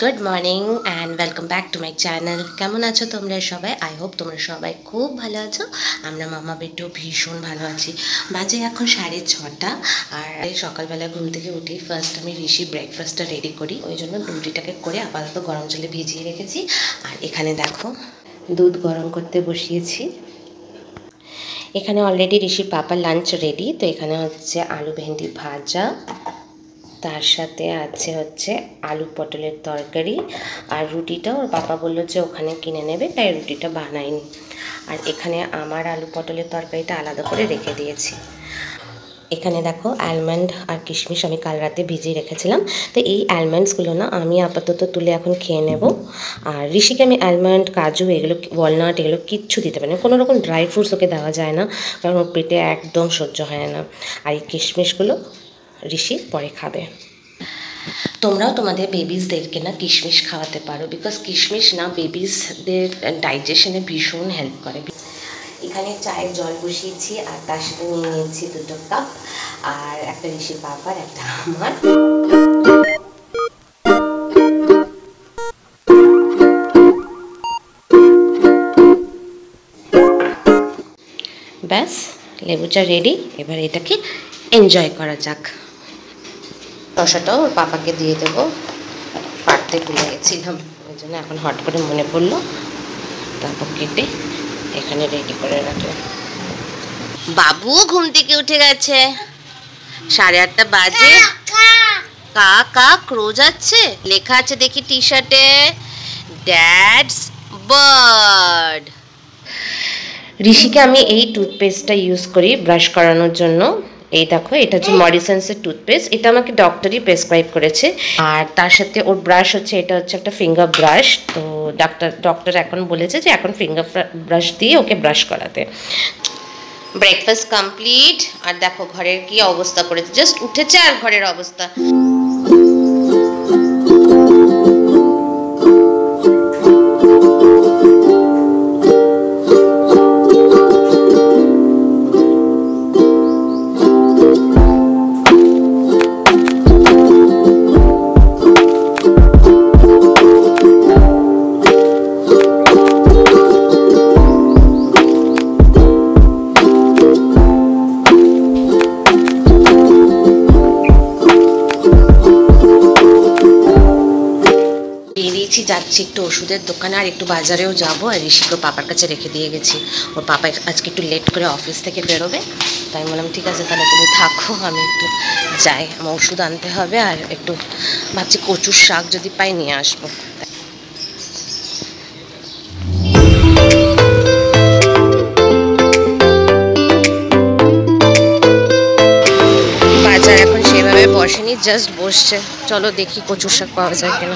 Good morning and welcome back to my channel. কেমন আছো তোমরা সবাই? আই হোপ তোমরা সবাই খুব ভালো আছো। আমরা মামা বেটু ভীষণ ভালো আছি। বাজে এখন 6:30 আর সকালবেলা ঘুম থেকে উঠেই ফার্স্ট আমি ঋষি ব্রেকফাস্টটা রেডি করি, ওই জন্য রুটিটাকে করে আপাতত গরম জলে ভিজিয়ে রেখেছি। আর এখানে দেখো দুধ গরম করতে বসিয়েছি। এখানে অলরেডি ঋষির পাপার লাঞ্চ রেডি। তো এখানে হচ্ছে আলু ভেন্ডি ভাজা, তার সাথে আছে আলু পটলের তরকারি, আর রুটিটা ওর পাপা বললো যে ওখানে কিনে নেবে, তাই রুটিটা বানাইনি। আর এখানে আমার আলু পটলের তরকারিটা আলাদা করে রেখে দিয়েছি। এখানে দেখো অ্যালমন্ড আর কিশমিশ আমি কাল রাতে ভিজিয়ে রেখেছিলাম। তো এই অ্যালমন্ডসগুলো না আমি আপাতত তুলে এখন খেয়ে নেব। আর ঋষিকে আমি অ্যালমন্ড, কাজু, এগুলো ওয়ালনাট এগুলো কিচ্ছু দিতে পারি না। কোনো রকম ড্রাই ফ্রুটস ওকে দেওয়া যায় না, কারণ ওর পেটে একদম সহ্য হয় না। আর এই কিশমিশগুলো ঋষি পরে খাবে। তোমরাও তোমাদের বেবিসদেরকে না কিশমিশ খাওয়াতে পারো, বিকজ কিশমিশ না বেবিসদের ডাইজেশনে ভীষণ হেল্প করে। এখানে চায়ের জল বসিয়েছি আর তার সাথে নিয়ে নিয়েছি 2 কাপ, আর একটা ঋষি পাপার, একটা আমার। ব্যাস, লেবু চা রেডি। এবার এটাকে এনজয় করা যাক। শসাটাও ওর পাপাকে দিয়ে দেবো, পাড়তে ভুলে গেছিলাম, ওই জন্য এখন হট করে মনে পড়লো, তারপর কেটে এখানে রেডি করে রাখলাম। বাবু ঘুম থেকে উঠে গেছে, 8:30 বাজে। কা কা ক্রো যাচ্ছে, লেখা আছে দেখি টি শার্টে, ড্যাডস বার্ড। ঋষিকে আমি এই টুথপেস্টটা ইউজ করি ব্রাশ করানোর জন্য। এই দেখো, এটা হচ্ছে মরিসন্সের টুথপেস্ট, এটা আমাকে ডক্টরই প্রেসক্রাইব করেছে। আর তার সাথে ওর ব্রাশ হচ্ছে, এটা হচ্ছে একটা ফিঙ্গার ব্রাশ। তো ডক্টর এখন বলেছে যে এখন ফিঙ্গার ব্রাশ দিয়ে ওকে ব্রাশ করাতে। Breakfast complete. আর দেখো ঘরের কি অবস্থা করেছে, জাস্ট উঠেছে আর ঘরের অবস্থা। যাচ্ছি একটু ওষুধের দোকানে, আর একটু বাজারেও যাবো। আর ঋষিকে পাপার কাছে রেখে দিয়ে গেছি, ওর পাপা আজকে একটু লেট করে অফিস থেকে বেরোবে। তাই বললাম ঠিক আছে তাহলে তুমি থাকো, আমি একটু যাই, আমার ওষুধ আনতে হবে। আর একটু ভাবছি কচুর শাক যদি পাই নিয়ে আসবো। বাজার এখন সেভাবে বসেনি, জাস্ট বসছে। চলো দেখি কচুর শাক পাওয়া যায় কিনা।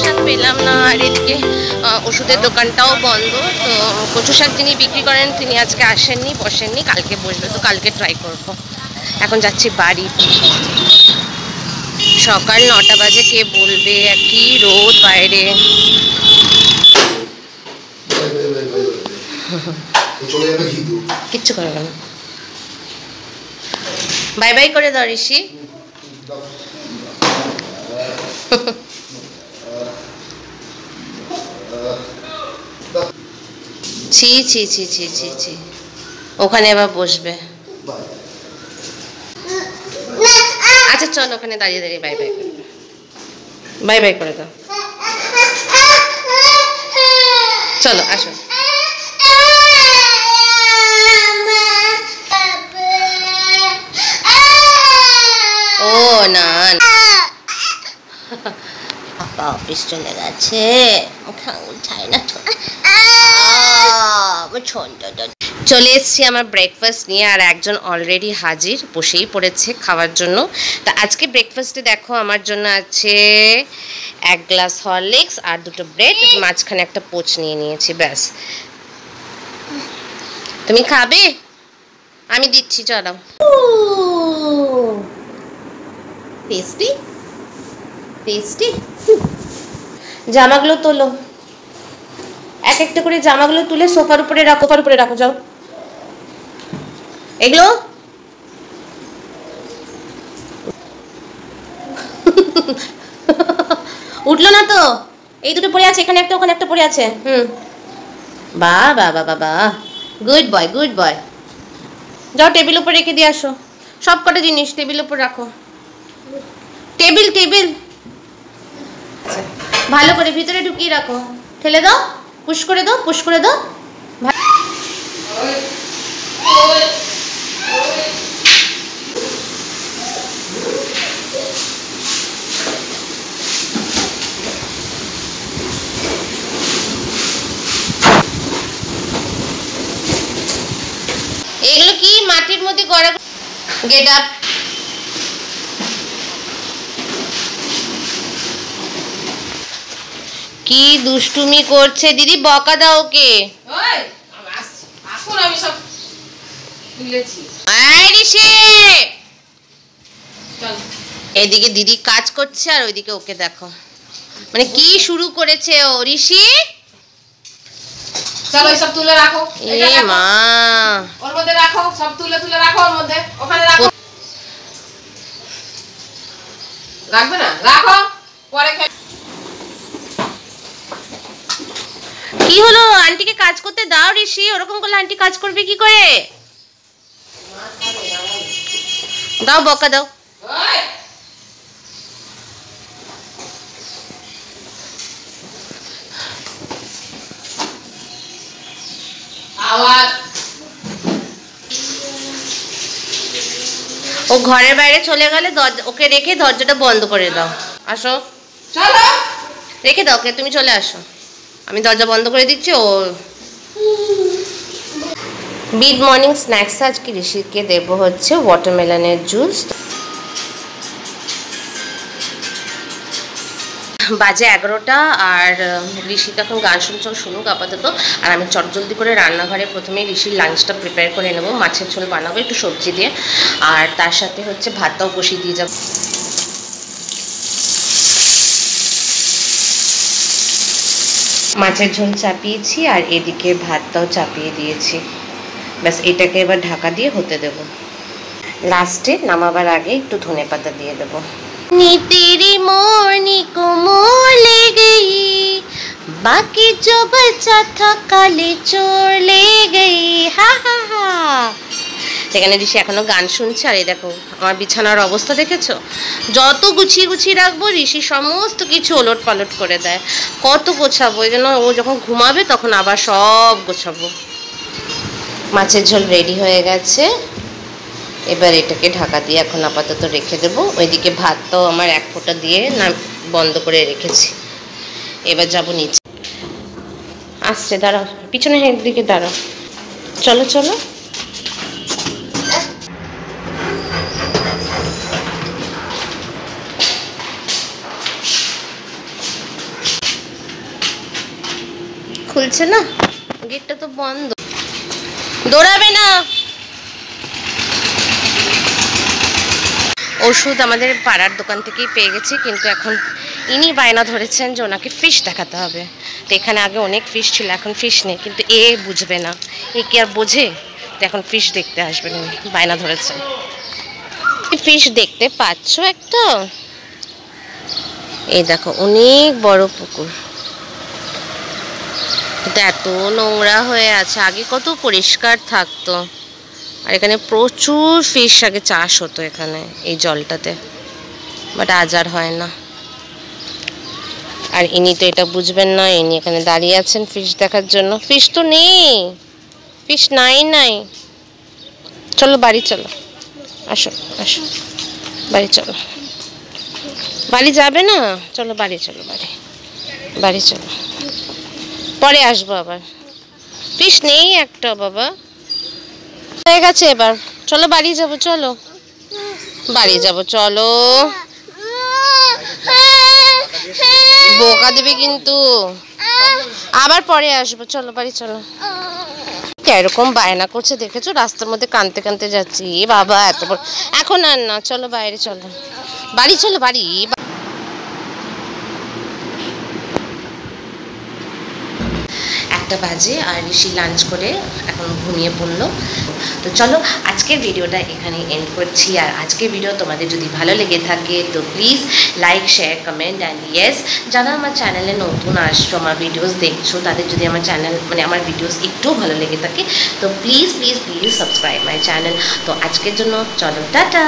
শাক পেলাম না, আর এদিকে ওষুধের দোকানটাও বন্ধ। তো কচু শাক যিনি বিক্রি করেন তিনি আজকে বসেননি, কালকে বসবে, তো কালকে ট্রাই করব। এখন যাচ্ছি বাড়ি। সকাল 9টা বাজে, কে বলবে কি রোদ বাইরে। কিচ্ছু করবে না, বাই বাই করে দাও ঋষি। ছি ছি ছি ছি ছি ছি, ওখানে আবার বসবে। আচ্ছা চলো, ওখানে দাঁড়িয়ে দাঁড়িয়ে বাই বাই করে দাও, বাই বাই করে দাও। চলো আসো। ও না, পাপা অফিস চলে গেছে, উঠাই না। চলে এসছি আমার ব্রেকফাস্ট নিয়ে, আর একজন অলরেডি হাজির, বসেই পড়েছে খাওয়ার জন্য। তা আজকে ব্রেকফাস্টে দেখো আমার জন্য আছে 1 গ্লাস হরলিক্স আর 2টো ব্রেড, মাঝখানে একটা পোচ নিয়ে নিয়েছি, ব্যাস। তুমি খাবে? আমি দিচ্ছি, চলো। Tasty tasty. জামাগুলো তোলো, এক একটা করে জামাগুলো তুলে সোফার উপরে রাখো, যাও এগুলো। উঠলো না তো, এই দুটো পড়ে আছে, এখানে একটা ওখানে একটা পড়ে আছে। বাহ বাহ বাহ বাহ, গুড বয় গুড বয়। যাও টেবিল উপর রেখে দিয়ে আসো, সব কটা জিনিস টেবিল উপর রাখো। টেবিল টেবিল ভালো করে ভিতরে ঢুকিয়ে রাখো, ঠেলে দাও, পুশ করে দাও, পুশ করে দাও। এগুলো কি মাটির মধ্যে গড়া? Get up. কি দুষ্টুমি করছে দিদি, বকা দাও ওকে। এদিকে দিদি কাজ করছে আর ওইদিকে ওকে দেখো, মানে কি শুরু করেছে ও। ঋষি চলো সব তুলে রাখো, এ মা, ওর মধ্যে রাখো, সব তুলে তুলে রাখো ওর মধ্যে, ওখানে রাখো। রাখবে না, রাখো পরে। কি হলো? আন্টিকে কাজ করতে দাও ঋষি, ওরকম করলে আন্টি কাজ করবে কি করে? দাও বকা দাও। ও ঘরের বাইরে চলে গেলে ওকে রেখে দরজাটা বন্ধ করে দাও। আসো, চলো রেখে দাও ওকে, তুমি চলে আসো, আমি দরজা বন্ধ করে দিচ্ছি। ও মিড মর্নিং স্ন্যাক্স আজকে ঋষিকে দেবো হচ্ছে ওয়াটারমেলনের জুস। বাজে 11টা আর ঋষি তখন গান শুনুক আপাতত। আর আমি চটজলদি করে রান্নাঘরে প্রথমেই ঋষির লাঞ্চটা প্রিপেয়ার করে নেবো। মাছের ঝোল বানাবো একটু সবজি দিয়ে, আর তার সাথে হচ্ছে ভাতটাও বসিয়ে দিয়ে যাবো। মাছের ঝোল চাপিয়েছি আর এদিকে ভাতটাও চাপিয়ে দিয়েছি, ব্যাস এটাকে এবার ঢাকা দিয়ে হতে দেব। লাস্টে নামাবার আগে একটু ধনেপাতা দিয়ে দেবো। नी तेरी मोरनी को मोर ले गई, बाकी जो बचा था काले चोर ले गई। हा हा हा। সেখানে ঋষি এখনো গান শুনছে। আর এই দেখো আমার বিছানার অবস্থা দেখেছো, যত গুছিয়ে গুছিয়ে রাখবো ঋষি সমস্ত কিছু ওলট পালট করে দেয়। কত গোছাবো, এই জন্য ও যখন ঘুমাবে তখন আবার সব গোছাবো। মাছের ঝোল রেডি হয়ে গেছে, এবার এটাকে ঢাকা দিয়ে এখন আপাতত রেখে দেবো। ওইদিকে ভাতটাও আমার এক ফোঁটা দিয়ে না বন্ধ করে রেখেছি। এবার যাব নিচে। আসছে, দাঁড়াও, পিছনে দিকে দাঁড়াও, চলো চলো। খুলছে না, গেটটা তো বন্ধ, দৌড়াবে না। ওষুধ আমাদের পাড়ার দোকান থেকেই পেয়ে গেছি, কিন্তু এখন ইনি বায়না ধরেছেন যে ওনাকে ফিশ দেখাতে হবে। তো এখানে আগে অনেক ফিশ ছিল, এখন ফিশ নেই, কিন্তু এ বুঝবে না, এ কি আর বোঝে? তো এখন ফিশ দেখতে আসবেন উনি, বায়না ধরেছেন। ফিশ দেখতে পাচ্ছ একটা, এই দেখো অনেক বড় পুকুর, এত নোংরা হয়ে আছে, আগে কত পরিষ্কার থাকতো। আর এখানে প্রচুর ফিশ আগে চাষ হতো এখানে এই জলটাতে, বাট আজ আর হয় না। আর ইনি তো এটা বুঝবেন না, ইনি এখানে দাঁড়িয়ে আছেন ফিশ দেখার জন্য। ফিশ তো নেই, ফিশ নাই। চলো বাড়ি চলো, আসো আসো, বাড়ি চলো। বাড়ি যাবে না? চলো বাড়ি চলো, বাড়ি চলো, পরে আসবো আবার। ফিশ নেই একটা বাবা, হয়ে গেছে এবার। চলো বাড়ি যাবো, চলো বাড়ি যাবো, চলো। বোকা দেবে কিন্তু, আবার পরে আসবো, চলো বাড়ি চলো। এরকম বায়না করছে দেখেছো, রাস্তার মধ্যে কাঁদতে কাঁদতে যাচ্ছি। বাবা এত বড়, এখন আর না, চলো বাইরে চলো, বাড়ি চলো বাড়ি। বাজে আর ঋষি লাঞ্চ করে এখন ঘুমিয়ে পড়লো। তো চলো আজকের ভিডিওটা এখানে এন্ড করছি। আর আজকের ভিডিও তোমাদের যদি ভালো লেগে থাকে তো please like share comment and yes, যারা আমার চ্যানেলে নতুন আসছো, আমার ভিডিওস দেখছো, তাদের যদি আমার চ্যানেল আমার ভিডিওস একটুও ভালো লেগে থাকে তো please please please subscribe my channel. তো আজকের জন্য চলো টাটা।